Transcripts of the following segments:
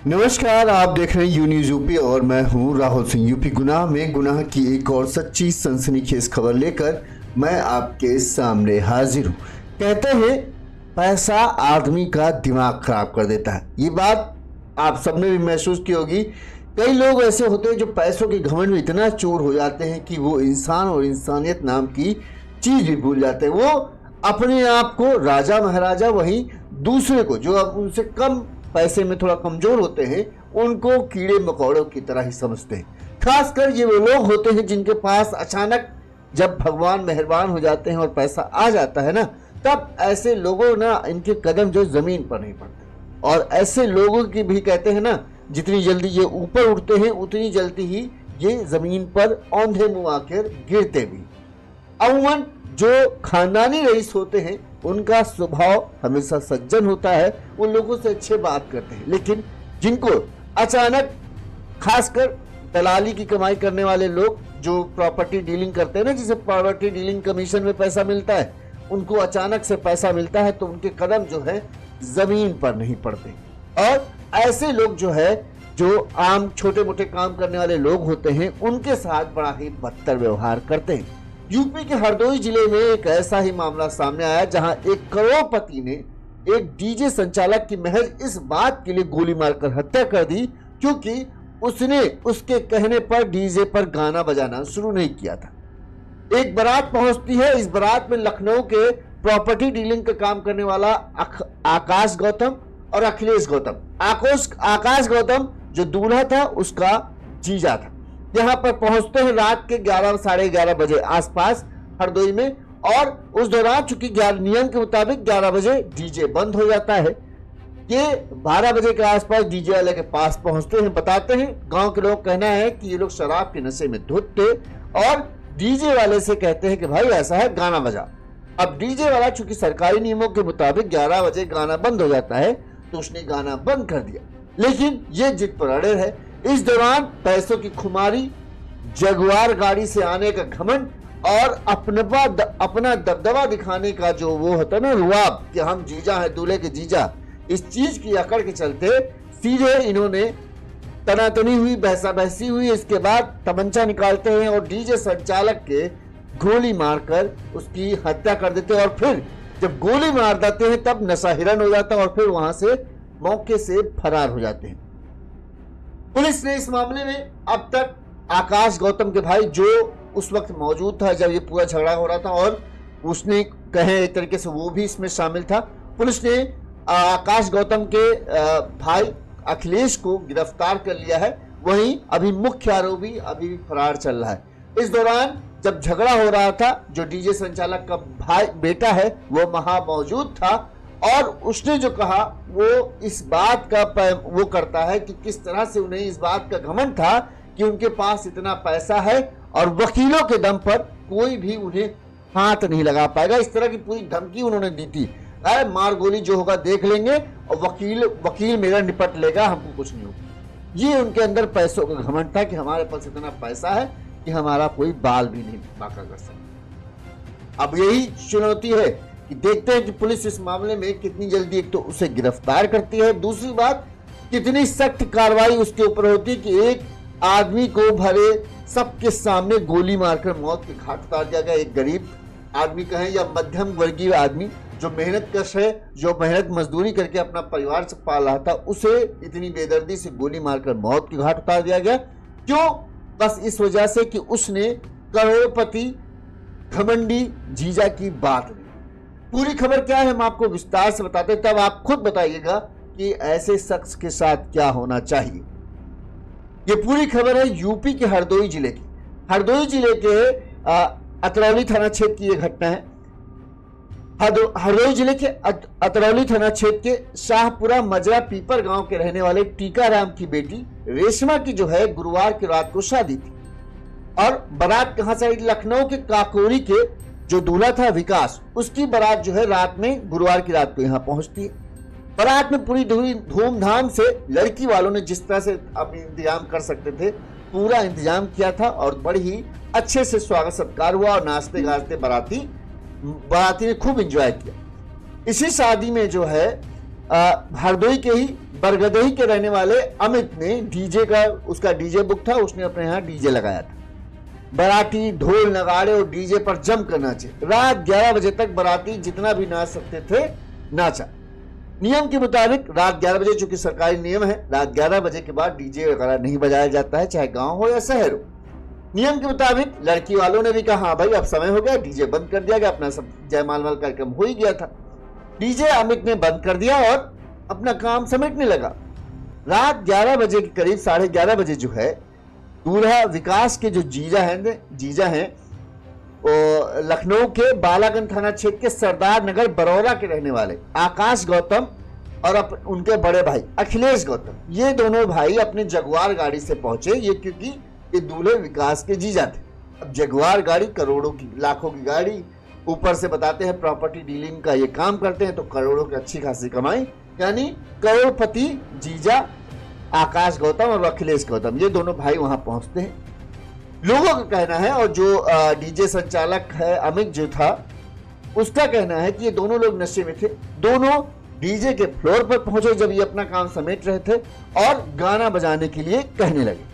नमस्कार, आप देख रहे हैं यू न्यूज यूपी और मैं हूं राहुल सिंह। यूपी गुनाह में गुनाह की एक और सच्ची सनसनीखेज खबर लेकर मैं आपके सामने हाजिर हूं। कहते हैं पैसा आदमी का दिमाग खराब कर देता है। ये बात आप सबने भी महसूस की होगी। कई लोग ऐसे होते हैं जो पैसों के घमंड में इतना चोर हो जाते हैं कि वो इंसान और इंसानियत नाम की चीज भी भूल जाते हैं। वो अपने आप को राजा महाराजा, वहीं दूसरे को जो अब उनसे कम पैसे में थोड़ा कमजोर होते हैं उनको कीड़े मकोड़ों की तरह ही समझते हैं। खासकर ये वो लोग होते हैं जिनके पास अचानक जब भगवान मेहरबान हो जाते हैं और पैसा आ जाता है ना, तब ऐसे लोगों ना इनके कदम जो जमीन पर नहीं पड़ते। और ऐसे लोगों की भी कहते हैं ना, जितनी जल्दी ये ऊपर उठते हैं उतनी जल्दी ही ये जमीन पर औंधे मुंह आकर गिरते भी। अमूमन जो खानदानी रईस होते हैं उनका स्वभाव हमेशा सज्जन होता है, उन लोगों से अच्छे बात करते हैं। लेकिन जिनको अचानक, खासकर दलाली की कमाई करने वाले लोग जो प्रॉपर्टी डीलिंग करते हैं ना, जिसे प्रॉपर्टी डीलिंग कमीशन में पैसा मिलता है, उनको अचानक से पैसा मिलता है तो उनके कदम जो है जमीन पर नहीं पड़ते। और ऐसे लोग जो है, जो आम छोटे मोटे काम करने वाले लोग होते हैं, उनके साथ बड़ा ही बदतर व्यवहार करते हैं। यूपी के हरदोई जिले में एक ऐसा ही मामला सामने आया जहां एक करोड़पति ने एक डीजे संचालक की महज इस बात के लिए गोली मारकर हत्या कर दी क्योंकि उसने उसके कहने पर डीजे पर गाना बजाना शुरू नहीं किया था। एक बारात पहुंचती है। इस बारात में लखनऊ के प्रॉपर्टी डीलिंग का काम करने वाला आकाश गौतम और अखिलेश गौतम। आकाश गौतम जो दूल्हा था उसका जीजा था। यहाँ पर पहुंचते हैं रात के 11 साढ़े 11 बजे आसपास हरदोई में। और उस दौरान चूंकि नियम के मुताबिक 11 बजे डीजे बंद हो जाता है। ये 12 बजे के आसपास डीजे वाले के पास पहुंचते हैं। बताते हैं गांव के लोग कहना है कि ये लोग शराब के नशे में धुत थे और डीजे वाले से कहते हैं कि भाई ऐसा है, गाना बजा। अब डीजे वाला चूंकि सरकारी नियमों के मुताबिक 11 बजे गाना बंद हो जाता है तो उसने गाना बंद कर दिया, लेकिन ये जिद पर अड़े है। इस दौरान पैसों की खुमारी, जगुआर गाड़ी से आने का घमंड और अपना दबदबा दिखाने का जो वो होता है ना, रुआब कि हम जीजा है, दूल्हे के जीजा, इस चीज की अकड़ के चलते सीधे इन्होंने तनातनी हुई, बहसा बहसी हुई। इसके बाद तमंचा निकालते हैं और डीजे संचालक के गोली मारकर उसकी हत्या कर देते हैं। और फिर जब गोली मार देते हैं तब नशा हिरन हो जाता है और फिर वहां से मौके से फरार हो जाते हैं। पुलिस ने इस मामले में अब तक आकाश गौतम के भाई, जो उस वक्त मौजूद था जब ये पूरा झगड़ा हो रहा था और उसने कहे एक तरीके से वो भी इसमें शामिल था, पुलिस ने आकाश गौतम के भाई अखिलेश को गिरफ्तार कर लिया है। वहीं अभी मुख्य आरोपी अभी फरार चल रहा है। इस दौरान जब झगड़ा हो रहा था, जो डीजे संचालक का भाई बेटा है वो वहां मौजूद था और उसने जो कहा वो इस बात का वो करता है कि किस तरह से उन्हें इस बात का घमंड था कि उनके पास इतना पैसा है और वकीलों के दम पर कोई भी उन्हें हाथ नहीं लगा पाएगा। इस तरह की पूरी धमकी उन्होंने दी थी, अरे मार गोली जो होगा देख लेंगे और वकील मेरा निपट लेगा, हमको कुछ नहीं होगा। ये उनके अंदर पैसों का घमंड था कि हमारे पास इतना पैसा है कि हमारा कोई बाल भी नहीं बांका कर सकता। अब यही चुनौती है कि देखते हैं कि पुलिस इस मामले में कितनी जल्दी एक तो उसे गिरफ्तार करती है, दूसरी बात कितनी सख्त कार्रवाई उसके ऊपर होती है कि एक आदमी को भरे सबके सामने गोली मारकर मौत के घाट उतार दिया गया। एक गरीब आदमी कहें या मध्यम वर्गीय आदमी जो मेहनत कश है, जो मेहनत मजदूरी करके अपना परिवार से पाल रहा था, उसे इतनी बेदर्दी से गोली मारकर मौत के घाट उतार दिया गया। क्यों? बस इस वजह से कि उसने करोड़पति घमंडी जीजा की बात नहीं। पूरी खबर क्या है हम आपको विस्तार से बताते हैं, तब आप खुद बताइएगा कि ऐसे शख्स के साथ क्या होना चाहिए। ये पूरी खबर है यूपी के हरदोई जिले की। हरदोई जिले के अतरौली थाना क्षेत्र की यह घटना है। हरदोई जिले के अतरौली थाना क्षेत्र के शाहपुरा मजरा पीपर गांव के रहने वाले टीकाराम की बेटी रेशमा की जो है गुरुवार की रात को शादी थी और बारात कहां से आई? लखनऊ के काकोरी के जो दूल्हा था विकास, उसकी बारात जो है रात में, गुरुवार की रात को यहां पहुंचती है। बारात में पूरी धूमधाम से लड़की वालों ने जिस तरह से अपने इंतजाम कर सकते थे पूरा इंतजाम किया था और बड़ी ही अच्छे से स्वागत सत्कार हुआ और नाचते गाजते बाराती ने खूब एंजॉय किया। इसी शादी में जो है हरदोई के ही बरगदही के रहने वाले अमित ने डीजे का, उसका डीजे बुक था, उसने अपने यहाँ डीजे लगाया था। बाराती ढोल नगाड़े और डीजे पर जमकर नाचे। रात 11 बजे तक बाराती जितना भी नाच सकते थे नाचा। नियम के मुताबिक रात 11 बजे, चूंकि सरकारी नियम है, रात 11 बजे के बाद डीजे वगैरह नहीं बजाया जाता है, चाहे गांव हो या शहर हो। नियम के मुताबिक लड़की वालों ने भी कहा हाँ भाई अब समय हो गया, डीजे बंद कर दिया गया, अपना सब जयमाल कार्यक्रम हो ही गया था। डीजे अमित ने बंद कर दिया और अपना काम समेटने लगा। रात 11 बजे के करीब 11:30 बजे जो है, दूल्हा विकास के जो जीजा हैं वो लखनऊ के बालागंज थाना क्षेत्र के सरदार नगर बरौरा के रहने वाले आकाश गौतम और उनके बड़े भाई अखिलेश गौतम, ये दोनों भाई अपने जगुआर गाड़ी से पहुंचे। ये क्योंकि ये दूल्हे विकास के जीजा थे। अब जगुआर गाड़ी करोड़ों की, लाखों की गाड़ी, ऊपर से बताते हैं प्रॉपर्टी डीलिंग का ये काम करते हैं, तो करोड़ों की अच्छी खासी कमाई, यानी करोड़पति जीजा आकाश गौतम और अखिलेश गौतम, ये दोनों भाई वहां पहुंचते हैं। लोगों का कहना है, और जो डीजे संचालक है अमित जो था, उसका कहना है कि ये दोनों लोग नशे में थे। दोनों डीजे के फ्लोर पर पहुंचे जब ये अपना काम समेट रहे थे और गाना बजाने के लिए कहने लगे।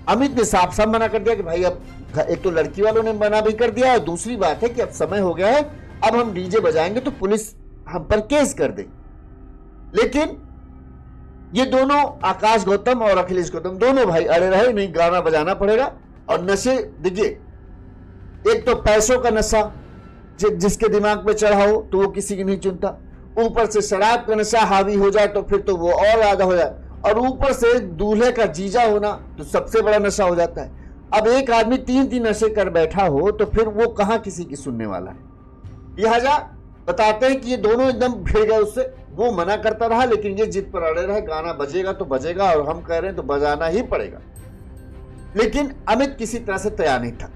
अमित ने साफ साफ मना कर दिया कि भाई अब एक तो लड़की वालों ने मना भी कर दिया, और दूसरी बात है कि अब समय हो गया है, अब हम डीजे बजाएंगे तो पुलिस हम पर केस कर दे। लेकिन ये दोनों आकाश गौतम और अखिलेश गौतम दोनों भाई अड़े रहे, नहीं गाना बजाना पड़ेगा। और नशे देखिए, एक तो पैसों का नशा जिसके दिमाग में चढ़ा हो तो वो किसी की नहीं चुनता, ऊपर से शराब का नशा हावी हो जाए तो फिर तो वो और ज्यादा हो जाए, और ऊपर से दूल्हे का जीजा होना तो सबसे बड़ा नशा हो जाता है। अब एक आदमी 3 नशे कर बैठा हो तो फिर वो कहां किसी की सुनने वाला है। लिहाजा बताते हैं कि ये दोनों एकदम भिड़ गए उससे। वो मना करता रहा, लेकिन ये जिद पर अड़े रहे, गाना बजेगा तो बजेगा और हम कह रहे हैं तो बजाना ही पड़ेगा। लेकिन अमित किसी तरह से तैयार नहीं था।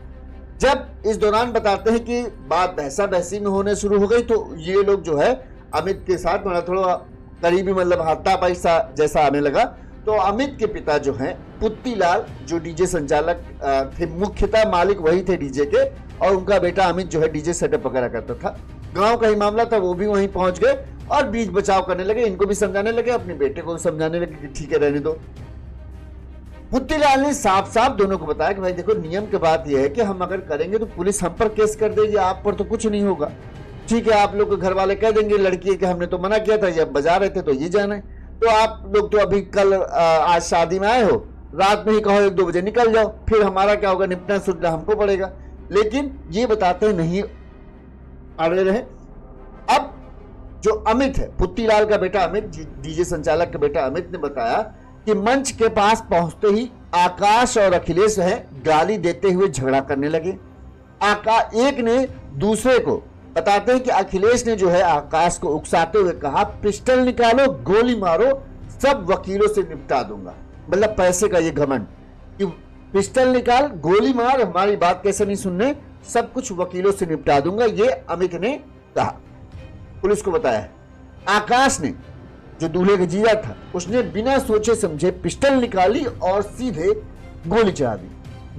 जब इस दौरान बताते हैं कि बात बहसा बहसी में होने शुरू हो गई, तो ये लोग जो है अमित के साथ थोड़ा करीबी, मतलब हाथापाई सा जैसा आने लगा। तो अमित के पिता जो हैं पुत्तीलाल, जो डीजे संचालक थे, मुख्यतः मालिक वही थे डीजे के, और उनका बेटा अमित जो है डीजे सेटअप वगैरह करता था। गांव का ही मामला था, वो भी वहीं पहुंच गए और बीच बचाव करने लगे। इनको भी समझाने लगे, अपने बेटे को भी समझाने लगे कि ठीक है रहने दो। पुत्तीलाल ने साफ साफ दोनों को बताया कि भाई देखो, नियम की बात यह है कि हम अगर करेंगे तो पुलिस हम पर केस कर देगी, आप पर तो कुछ नहीं होगा। ठीक है, आप लोग के घर वाले कह देंगे लड़की के हमने तो मना किया था, जब बजा रहे थे तो ये जाने, तो आप लोग तो अभी कल आज शादी में आए हो, रात में ही कहो 1-2 बजे निकल जाओ, फिर हमारा क्या होगा, निपटना सुटना हमको पड़ेगा। लेकिन ये बताते नहीं अड़े रहे। अब जो अमित है, पुत्तीलाल का बेटा अमित, डीजे संचालक का बेटा अमित ने बताया कि मंच के पास पहुंचते ही आकाश और अखिलेश है गाली देते हुए झगड़ा करने लगे। एक ने दूसरे को, बताते हैं कि अखिलेश ने जो है आकाश को उकसाते हुए कहा, पिस्टल निकालो, गोली मारो, सब वकीलों से निपटा दूंगा। मतलब पैसे का ये घमंड कि पिस्टल निकाल, गोली मार, हमारी बात कैसे नहीं सुनने, सब कुछ वकीलों से निपटा दूंगा, ये अमित ने कहा, पुलिस को बताया। आकाश ने, जो दूल्हे का जीजा था, उसने बिना सोचे समझे पिस्टल निकाली और सीधे गोली चला दी।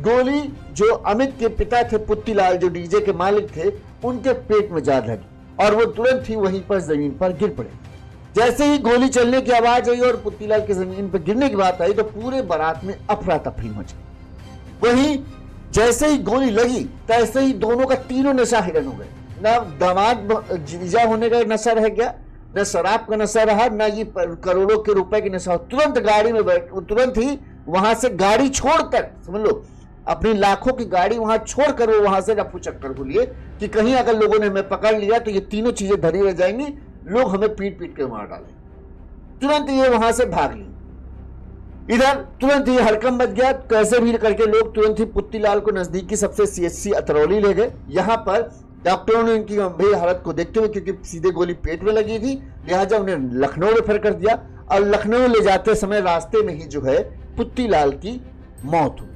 गोली जो अमित के पिता थे पुत्तीलाल, जो डीजे के मालिक थे, उनके पेट में जा लगी और वो तुरंत ही वहीं पर जमीन पर गिर पड़े। जैसे ही गोली चलने की आवाज आई और पुत्तीलाल के जमीन पर गिरने की बात आई तो पूरे बारात में अफरा तफरी मच गई। वहीं जैसे ही गोली लगी तैसे ही दोनों का तीनों नशा हिरन हो गए। ना दामाद जीजा होने का नशा रह गया, न शराब का नशा रहा, ना ये करोड़ों के रुपए की नशा। तुरंत गाड़ी में बैठ, तुरंत ही वहां से गाड़ी छोड़कर, समझ लो अपनी लाखों की गाड़ी वहां छोड़कर वो वहां से रफू चक्कर को लिए कि कहीं अगर लोगों ने हमें पकड़ लिया तो ये तीनों चीजें धरी रह जाएंगी, लोग हमें पीट पीट के मार डालेंगे। तुरंत ये वहां से भाग ली। इधर तुरंत ही हड़कंप मच गया। कैसे भी करके लोग तुरंत ही पुत्तीलाल को नजदीकी सबसे CHC अतरौली ले गए। यहाँ पर डॉक्टरों ने उनकी गंभीर हालत को देखते हुए, क्योंकि सीधे गोली पेट में लगी थी, लिहाजा उन्हें लखनऊ रेफर कर दिया और लखनऊ ले जाते समय रास्ते में ही जो है पुत्तीलाल की मौत हुई।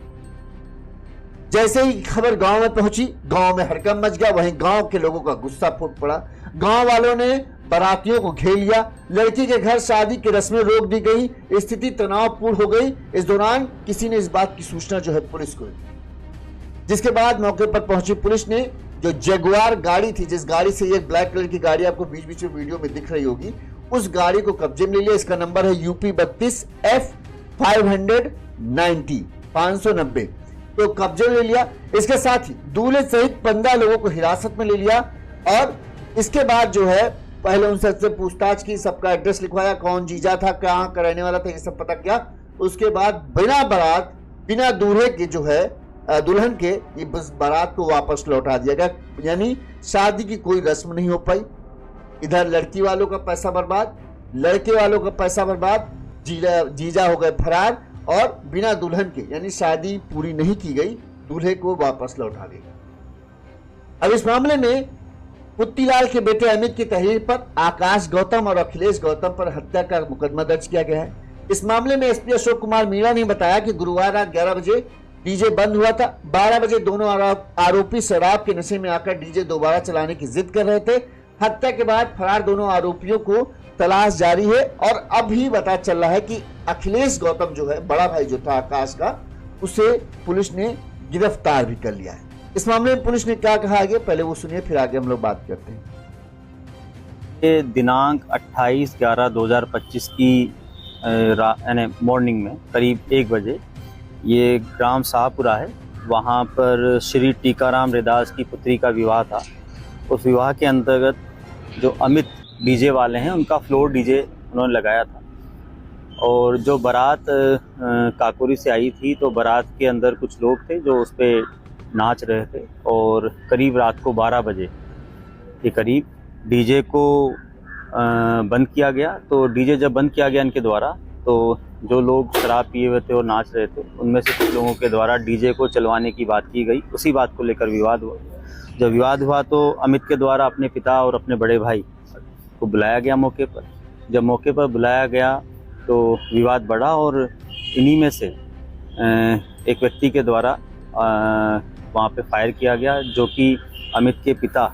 जैसे ही खबर गांव में पहुंची, गांव में हड़कंप मच गया। वहीं गांव के लोगों का गुस्सा फूट पड़ा। गांव वालों ने बारातियों को घेर लिया। लड़की के घर शादी की रस्में रोक दी गई। स्थिति तनावपूर्ण हो गई। इस दौरान किसी ने इस बात की सूचना जो है पुलिस को दी, जिसके बाद मौके पर पहुंची पुलिस ने जो जगुआर गाड़ी थी, जिस गाड़ी से ये ब्लैक कलर की गाड़ी आपको बीच बीच में वीडियो में दिख रही होगी, उस गाड़ी को कब्जे में ले लिया। इसका नंबर है यूपी 32F 590 तो कब्जे में ले लिया। इसके साथ ही दूल्हे सहित 15 लोगों को हिरासत में ले लिया और इसके बाद जो है पहले उनसे पूछताछ की, सबका एड्रेस लिखवाया, कौन जीजा था, कहाँ का रहने वाला था, ये सब पता किया। उसके बाद बिना बारात, बिना दूल्हे के जो है दुल्हन के ये बस बारात को वापस लौटा दिया गया। यानी शादी की कोई रस्म नहीं हो पाई। इधर लड़की वालों का पैसा बर्बाद, लड़के वालों का पैसा बर्बाद, जीजा हो गए फरार और बिना दुल्हन के यानी शादी पूरी नहीं की गई, दूल्हे को वापस लौटा दिया। अब इस मामले में पुत्तीलाल के बेटे अमित की तहरीर पर आकाश गौतम और अखिलेश गौतम पर हत्या का मुकदमा दर्ज किया गया है। इस मामले में एसपी अशोक कुमार मीणा ने बताया कि गुरुवार रात 11 बजे डीजे बंद हुआ था। 12 बजे दोनों आरोपी शराब के नशे में आकर डीजे दोबारा चलाने की जिद कर रहे थे। हत्या के बाद फरार दोनों आरोपियों को तलाश जारी है और अभी पता चल रहा है कि अखिलेश गौतम जो है बड़ा भाई जो था आकाश का, उसे पुलिस ने गिरफ्तार भी कर लिया है। इस मामले में पुलिस ने क्या कहा आगे पहले वो सुनिए, फिर आगे हम लोग बात करते हैं। ये दिनांक 28/11/2025 की मॉर्निंग में करीब 1 बजे ये ग्राम शाहपुरा है, वहाँ पर श्री टीकाराम रैदास की पुत्री का विवाह था। उस विवाह के अंतर्गत जो अमित डीजे वाले हैं उनका फ्लोर डीजे उन्होंने लगाया था और जो बारात काकोरी से आई थी तो बारात के अंदर कुछ लोग थे जो उस पर नाच रहे थे और करीब रात को 12 बजे के करीब डीजे को बंद किया गया। तो डीजे जब बंद किया गया इनके द्वारा तो जो लोग शराब पिए हुए थे और नाच रहे थे उनमें से कुछ लोगों के द्वारा डीजे को चलवाने की बात की गई। उसी बात को लेकर विवाद हुआ। जब विवाद हुआ तो अमित के द्वारा अपने पिता और अपने बड़े भाई को बुलाया गया मौके पर। जब मौके पर बुलाया गया तो विवाद बढ़ा और इन्हीं में से एक व्यक्ति के द्वारा वहाँ पे फायर किया गया जो कि अमित के पिता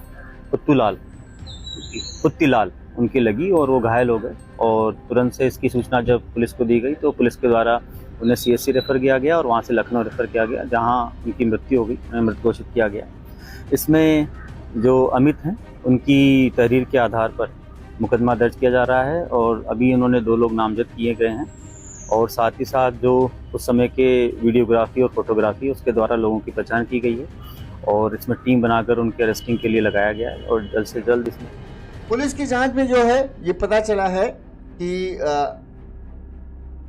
पुत्तीलाल उनकी लगी और वो घायल हो गए। और तुरंत से इसकी सूचना जब पुलिस को दी गई तो पुलिस के द्वारा उन्हें CSC रेफर किया गया और वहाँ से लखनऊ रेफर किया गया जहाँ उनकी मृत्यु हो गई, मृत घोषित किया गया। इसमें जो अमित हैं उनकी तहरीर के आधार पर मुकदमा दर्ज किया जा रहा है और अभी उन्होंने 2 लोग नामजद किए गए हैं और साथ ही साथ जो उस समय के वीडियोग्राफी और फोटोग्राफी उसके द्वारा लोगों की पहचान की गई है और इसमें टीम बनाकर उनके अरेस्टिंग के लिए लगाया गया है और जल्द से जल्द इसमें पुलिस की जांच में जो है ये पता चला है कि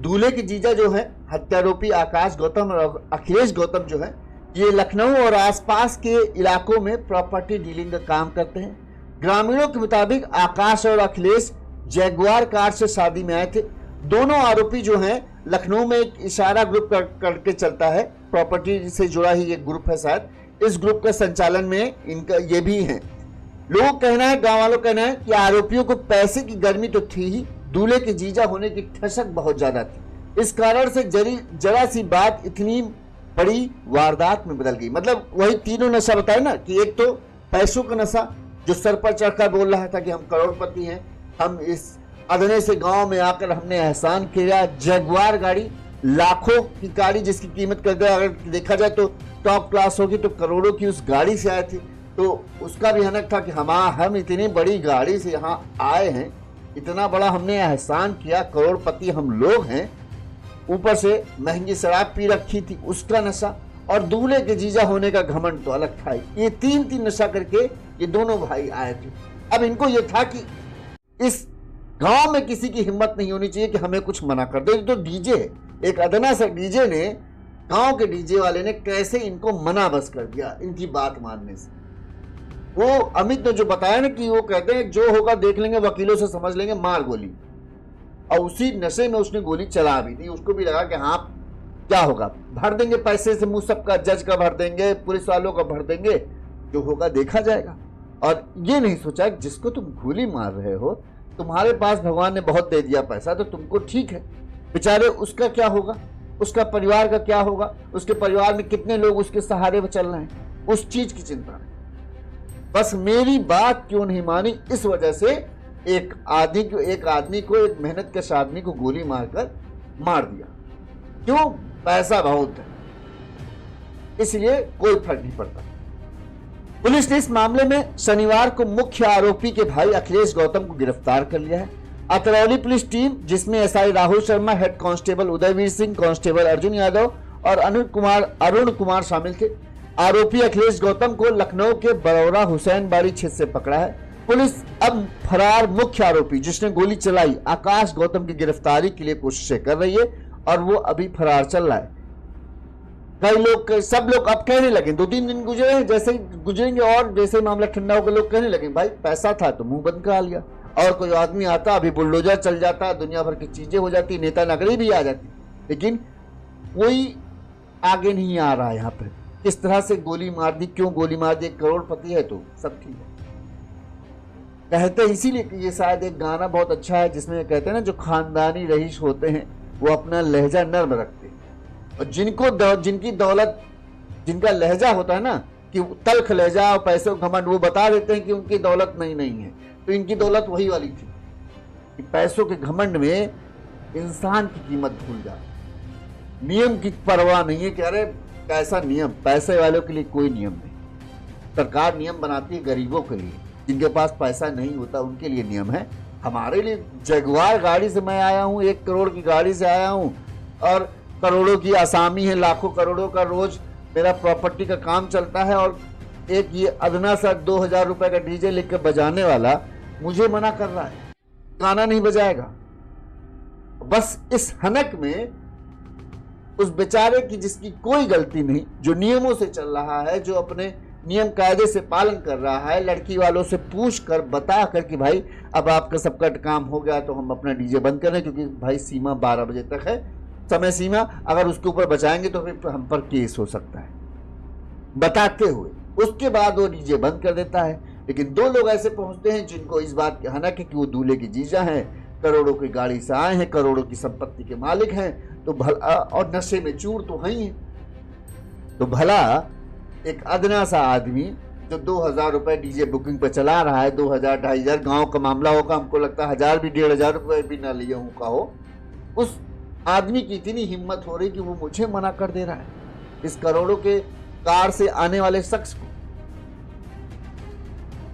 दूल्हे के जीजा जो है हत्यारोपी आकाश गौतम और अखिलेश गौतम जो है ये लखनऊ और आसपास के इलाकों में प्रॉपर्टी डीलिंग का काम करते हैं। ग्रामीणों के मुताबिक आकाश और अखिलेश जैगुआर कार से शादी में आए थे। दोनों आरोपी जो हैं लखनऊ में एक इशारा ग्रुप करके चलता है, प्रॉपर्टी से जुड़ा ही एक ग्रुप है शायद। इस ग्रुप के संचालन में इनका ये भी है। लोगों का कहना है, गांव वालों का कहना है कि आरोपियों को पैसे की गर्मी तो थी ही, दूल्हे के जीजा होने की ठसक बहुत ज्यादा थी। इस कारण से जरा सी बात इतनी बड़ी वारदात में बदल गई। मतलब वही तीनों नशा बताए ना कि एक तो पैसों का नशा जो सर पर चढ़कर बोल रहा था कि हम करोड़पति हैं, हम इस अदने से गांव में आकर हमने एहसान किया। जगुआर गाड़ी, लाखों की गाड़ी जिसकी कीमत अगर देखा जाए तो टॉप क्लास होगी तो करोड़ों की उस गाड़ी से आए थे। तो उसका भी हनक था कि हम इतनी बड़ी गाड़ी से यहाँ आए हैं, इतना बड़ा हमने एहसान किया, करोड़पति हम लोग हैं। ऊपर से महंगी शराब पी रखी थी उसका नशा और दूल्हे के जीजा होने का घमंड तो अलग था। ये तीन नशा करके ये दोनों भाई आए थे। अब इनको ये था कि इस गांव में किसी की हिम्मत नहीं होनी चाहिए कि हमें कुछ मना कर दो। तो डीजे, एक अदना सा डीजे ने, गांव के डीजे वाले ने कैसे इनको मना बस कर दिया इनकी बात मानने से। वो अमित ने जो बताया ना कि वो कहते हैं जो होगा देख लेंगे, वकीलों से समझ लेंगे, मार गोली। और उसी नशे में उसने गोली चला भी दी। उसको भी लगा कि हाँ क्या होगा, भर देंगे पैसे से मुंह सबका, जज का भर देंगे, पुलिस वालों का भर देंगे, जो होगा देखा जाएगा। और ये नहीं सोचा जिसको तुम गोली मार रहे हो तुम्हारे पास भगवान ने बहुत दे दिया पैसा तो तुमको ठीक है, बेचारे उसका क्या होगा, उसका परिवार का क्या होगा, उसके परिवार में कितने लोग उसके सहारे पर चल रहे हैं, उस चीज की चिंता नहीं। बस मेरी बात क्यों नहीं मानी, इस वजह से एक आदमी को एक मेहनत कश आदमी को गोली मारकर मार दिया। क्यों? पैसा बहुत है, इसलिए कोई फर्क नहीं पड़ता। पुलिस ने इस मामले में शनिवार को मुख्य आरोपी के भाई अखिलेश गौतम को गिरफ्तार कर लिया है। अतरौली पुलिस टीम, जिसमें SI Rahul Sharma, head constable Udayveer Singh, constable Arjun Yadav और अरुण कुमार शामिल थे। आरोपी अखिलेश गौतम को लखनऊ के बरौरा हुसैन बाड़ी क्षेत्र से पकड़ा है। पुलिस अब फरार मुख्य आरोपी जिसने गोली चलाई आकाश गौतम की गिरफ्तारी के लिए कोशिशें कर रही है और वो अभी फरार चल रहा है। सब लोग अब कहने लगे, 2-3 दिन गुजरे हैं, जैसे ही गुजरेंगे और जैसे ही मामला ठंडा होगा लोग कहने लगे भाई पैसा था तो मुंह बंद करा लिया, और कोई आदमी आता अभी बुलडोजर चल जाता, दुनिया भर की चीजें हो जाती, नेता नगरी भी आ जाती, लेकिन कोई आगे नहीं आ रहा है। यहाँ पे किस तरह से गोली मार दी, क्यों गोली मार दी, करोड़पति है तो सब ठीक है कहते हैं। इसीलिए ये शायद एक गाना बहुत अच्छा है जिसमें कहते हैं ना, जो खानदानी रईस होते हैं वो अपना लहजा नर्म रखते हैं, और जिनकी दौलत, जिनका लहजा होता है ना कि तल्ख लहजा और पैसे घमंड, वो बता देते हैं कि उनकी दौलत नहीं है। तो इनकी दौलत वही वाली थी कि पैसों के घमंड में इंसान की कीमत भूल जाए, नियम की परवाह नहीं है कि अरे कैसा नियम, पैसे वालों के लिए कोई नियम नहीं। सरकार नियम बनाती है गरीबों के लिए, जिनके पास पैसा नहीं होता उनके लिए नियम है। हमारे लिए जगुआर गाड़ी से मैं आया हूँ, 1 करोड़ की गाड़ी से आया हूँ, और करोड़ों की आसामी है, लाखों करोड़ों का रोज मेरा प्रॉपर्टी का काम चलता है, और एक ये अदना सा 2000 रुपए का डीजे लेकर बजाने वाला मुझे मना कर रहा है, गाना नहीं बजाएगा। बस इस हनक में उस बेचारे की, जिसकी कोई गलती नहीं, जो नियमों से चल रहा है, जो अपने नियम कायदे से पालन कर रहा है, लड़की वालों से पूछ कर बता कर कि भाई अब आपका सबका काम हो गया तो हम अपना डीजे बंद करें, क्योंकि भाई सीमा 12 बजे तक है समय सीमा, अगर उसके ऊपर बचाएंगे तो फिर हम पर केस हो सकता है, बताते हुए उसके बाद वो डीजे बंद कर देता है। लेकिन 2 लोग ऐसे पहुंचते हैं जिनको इस बात की हनक है कि वो दूल्हे की जीजा हैं, करोड़ों की गाड़ी से आए हैं, करोड़ों की संपत्ति के मालिक हैं, तो भला, और नशे में चूर तो है ही, तो भला एक अदना सा आदमी जो 2000 रुपए डीजे बुकिंग पे चला रहा है, 2000 2500 गांव का मामला होगा, हमको लगता है 1000 भी 1500 रुपए भी ना लिए हूं का हो, उस आदमी की इतनी हिम्मत हो रही कि वो मुझे मना कर दे रहा है इस करोड़ों के कार से आने वाले शख्स को।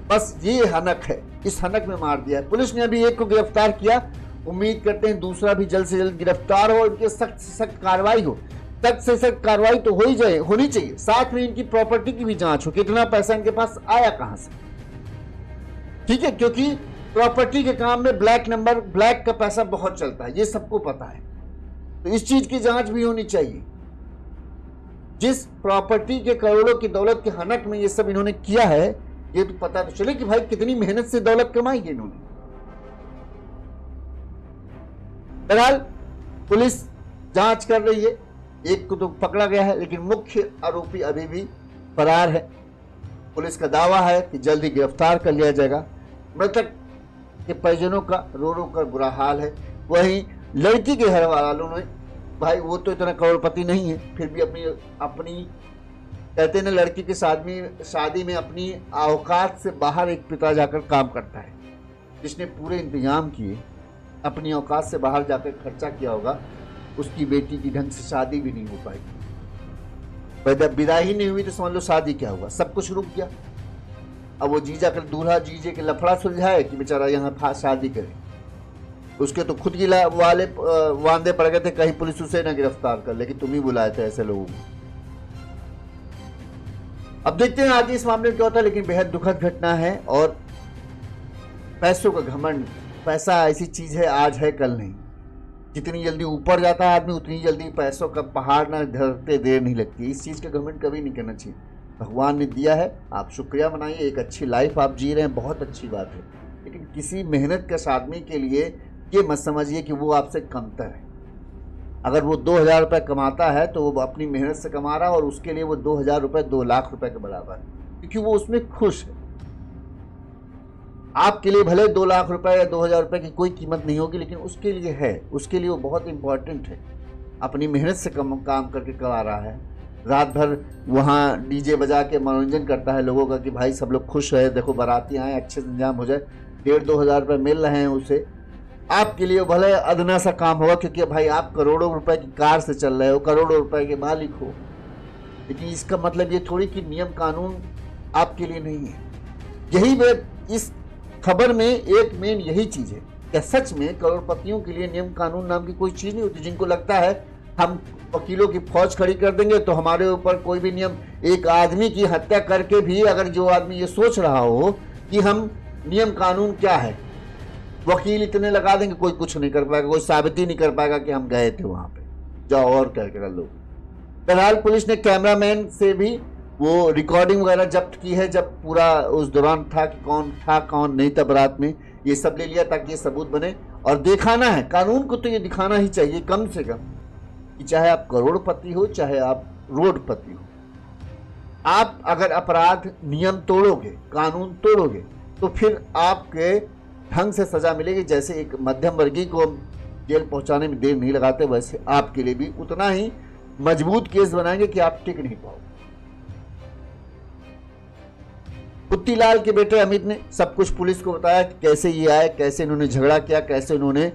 बस ये हनक है, इस हनक में मार दिया। पुलिस ने अभी एक को गिरफ्तार किया, उम्मीद करते हैं दूसरा भी जल्द से जल्द गिरफ्तार हो, इनके सख्त से सख्त कार्रवाई हो। सख्त से सख्त कार्रवाई तो होनी चाहिए, साथ में इनकी प्रॉपर्टी की भी जांच हो, कितना पैसा इनके पास आया कहां से, ठीक है, क्योंकि प्रॉपर्टी के काम में ब्लैक का पैसा बहुत चलता है, ये सबको पता है, तो इस चीज की जांच भी होनी चाहिए। जिस प्रॉपर्टी के करोड़ों की दौलत के हनक में ये सब इन्होंने किया है, ये तो पता तो चले कि भाई कितनी मेहनत से दौलत कमाई है इन्होंने। बहरहाल पुलिस जांच कर रही है, एक को तो पकड़ा गया है, लेकिन मुख्य आरोपी अभी भी फरार है। पुलिस का दावा है कि जल्द ही गिरफ्तार कर लिया जाएगा। मृतक के परिजनों का रो रो कर बुरा हाल है। वहीं लड़की के घर वालों ने, भाई वो तो इतना करोड़पति नहीं है, फिर भी अपनी कहते हैं ना, लड़की की शादी में अपनी औकात से बाहर एक पिता जाकर काम करता है, जिसने पूरे इंतजाम किए, अपनी औकात से बाहर जाकर खर्चा किया होगा, उसकी बेटी की ढंग से शादी भी नहीं हो पाई। जब विदाई ही नहीं हुई तो समझ लो शादी क्या हुआ, सब कुछ रुक गया। अब वो जीजा कर दूल्हा जीजे के लफड़ा सुलझाए कि बेचारा यहाँ शादी करे, उसके तो खुद की वाले वांदे पड़ गए थे, कहीं पुलिस उसे ना गिरफ्तार कर, लेकिन तुम ही बुलाए थे ऐसे लोगों को। अब देखते हैं आगे इस मामले में क्या होता है, लेकिन बेहद दुखद घटना है। और पैसों का घमंड, पैसा ऐसी चीज है, आज है कल नहीं, जितनी जल्दी ऊपर जाता है आदमी उतनी जल्दी पैसों का पहाड़ ना धरते देर नहीं लगती। इस चीज का घमंड कभी नहीं करना चाहिए। भगवान ने दिया है, आप शुक्रिया मनाइए, एक अच्छी लाइफ आप जी रहे हैं, बहुत अच्छी बात है, लेकिन किसी मेहनत कश आदमी के लिए ये मत समझिए कि वो आपसे कमतर है। अगर वो 2000 रुपये कमाता है तो वो अपनी मेहनत से कमा रहा है, और उसके लिए वो 2000 रुपये 2 लाख रुपए के बराबर है, क्योंकि वो उसमें खुश है। आपके लिए भले 2 लाख रुपए या 2000 रुपये की कोई कीमत नहीं होगी, लेकिन उसके लिए है, उसके लिए वो बहुत इंपॉर्टेंट है। अपनी मेहनत से काम करके कमा रहा है, रात भर वहाँ डीजे बजा के मनोरंजन करता है लोगों का कि भाई सब लोग खुश है, देखो बाराती आए, अच्छे से इंतजाम हो जाए, 1,500-2 हज़ार रुपये मिल रहे हैं उसे। आपके लिए भले अदना सा काम होगा, क्योंकि भाई आप करोड़ों रुपए की कार से चल रहे हो, करोड़ों रुपए के मालिक हो, लेकिन इसका मतलब ये थोड़ी कि नियम कानून आपके लिए नहीं है। यही इस खबर में एक मेन यही चीज़ है क्या सच में करोड़पतियों के लिए नियम कानून नाम की कोई चीज नहीं होती? जिनको लगता है हम वकीलों की फौज खड़ी कर देंगे तो हमारे ऊपर कोई भी नियम, एक आदमी की हत्या करके भी अगर जो आदमी ये सोच रहा हो कि हम नियम कानून क्या है, वकील इतने लगा देंगे कोई कुछ नहीं कर पाएगा, कोई साबित ही नहीं कर पाएगा कि हम गए थे वहां पे, जाओ और क्या कर लो। बहरहाल पुलिस ने कैमरामैन से भी वो रिकॉर्डिंग वगैरह जब्त की है, जब पूरा उस दौरान था कि कौन था कौन नहीं था बारात में, ये सब ले लिया ताकि ये सबूत बने। और दिखाना है, कानून को तो ये दिखाना ही चाहिए कम से कम, कि चाहे आप करोड़पति हो चाहे आप रोडपति हो, आप अगर अपराध नियम तोड़ोगे, कानून तोड़ोगे, तो फिर आपके ढंग से सजा मिलेगी। जैसे एक मध्यम वर्गीय को जेल पहुंचाने में देर नहीं लगाते, वैसे आपके लिए भी उतना ही मजबूत केस बनाएंगे कि आप टिक नहीं पाओगे। पुत्तीलाल के बेटे अमित ने सब कुछ पुलिस को बताया कि कैसे ये आए, कैसे इन्होंने झगड़ा किया, कैसे इन्होंने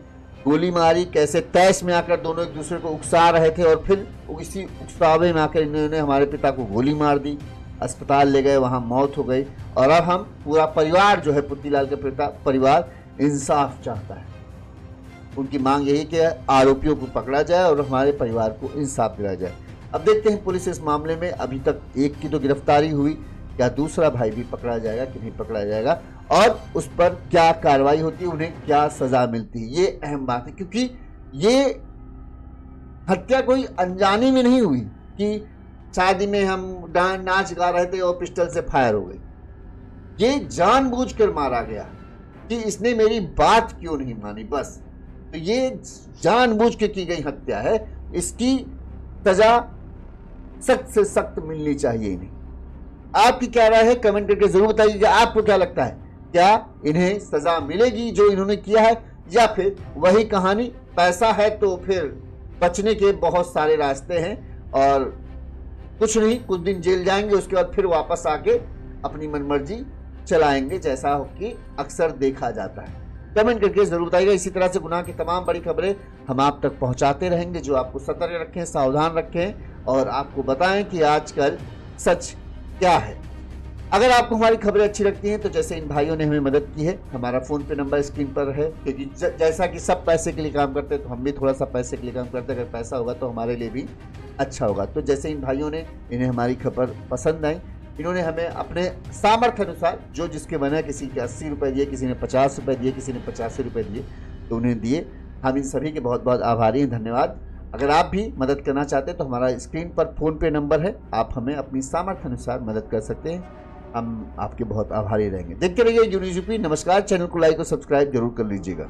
गोली मारी, कैसे तैश में आकर दोनों एक दूसरे को उकसा रहे थे और फिर इसी उकसावे में आकर इन्होंने हमारे पिता को गोली मार दी, अस्पताल ले गए, वहां मौत हो गई। और अब हम पूरा परिवार जो है, पुत्तीलाल के पिता परिवार इंसाफ चाहता है। उनकी मांग यही कि आरोपियों को पकड़ा जाए और हमारे परिवार को इंसाफ दिलाया जाए। अब देखते हैं पुलिस इस मामले में, अभी तक एक की तो गिरफ्तारी हुई, क्या दूसरा भाई भी पकड़ा जाएगा कि नहीं पकड़ा जाएगा और उस पर क्या कार्रवाई होती है, उन्हें क्या सजा मिलती है, ये अहम बात है। क्योंकि ये हत्या कोई अनजाने में नहीं हुई कि शादी में हम नाच गा रहे थे और पिस्टल से फायर हो गई। ये जानबूझकर मारा गया कि इसने मेरी बात क्यों नहीं मानी, बस। तो ये जानबूझ के की गई हत्या है, इसकी सजा सख्त से सख्त मिलनी चाहिए इन्हें। आपकी क्या राय है कमेंट करके जरूर बताइए। आपको क्या लगता है, क्या इन्हें सजा मिलेगी जो इन्होंने किया है, या फिर वही कहानी, पैसा है तो फिर बचने के बहुत सारे रास्ते हैं और कुछ नहीं, कुछ दिन जेल जाएंगे, उसके बाद फिर वापस आके अपनी मनमर्जी चलाएंगे, जैसा कि अक्सर देखा जाता है। कमेंट करके जरूर बताइएगा। इसी तरह से गुनाह की तमाम बड़ी खबरें हम आप तक पहुंचाते रहेंगे, जो आपको सतर्क रखें, सावधान रखें और आपको बताएं कि आजकल सच क्या है। अगर आपको हमारी खबरें अच्छी लगती हैं तो जैसे इन भाइयों ने हमें मदद की है, हमारा फोन पे नंबर स्क्रीन पर है, क्योंकि जैसा कि सब पैसे के लिए काम करते हैं तो हम भी थोड़ा सा पैसे के लिए काम करते हैं। अगर पैसा होगा तो हमारे लिए भी अच्छा होगा। तो जैसे इन भाइयों ने, इन्हें हमारी खबर पसंद आई, इन्होंने हमें अपने सामर्थ्य अनुसार जो जिसके बना, किसी के 80 रुपये दिए, किसी ने 50 रुपये दिए, किसी ने 85 रुपये दिए, तो उन्हें दिए। हम इन सभी के बहुत बहुत आभारी हैं, धन्यवाद। अगर आप भी मदद करना चाहते हैं तो हमारा स्क्रीन पर फ़ोन पे नंबर है, आप हमें अपनी सामर्थ्य अनुसार मदद कर सकते हैं, हम आपके बहुत आभारी रहेंगे। देखते रहिए यूनिवर्स यूपी। नमस्कार, चैनल को लाइक और सब्सक्राइब जरूर कर लीजिएगा।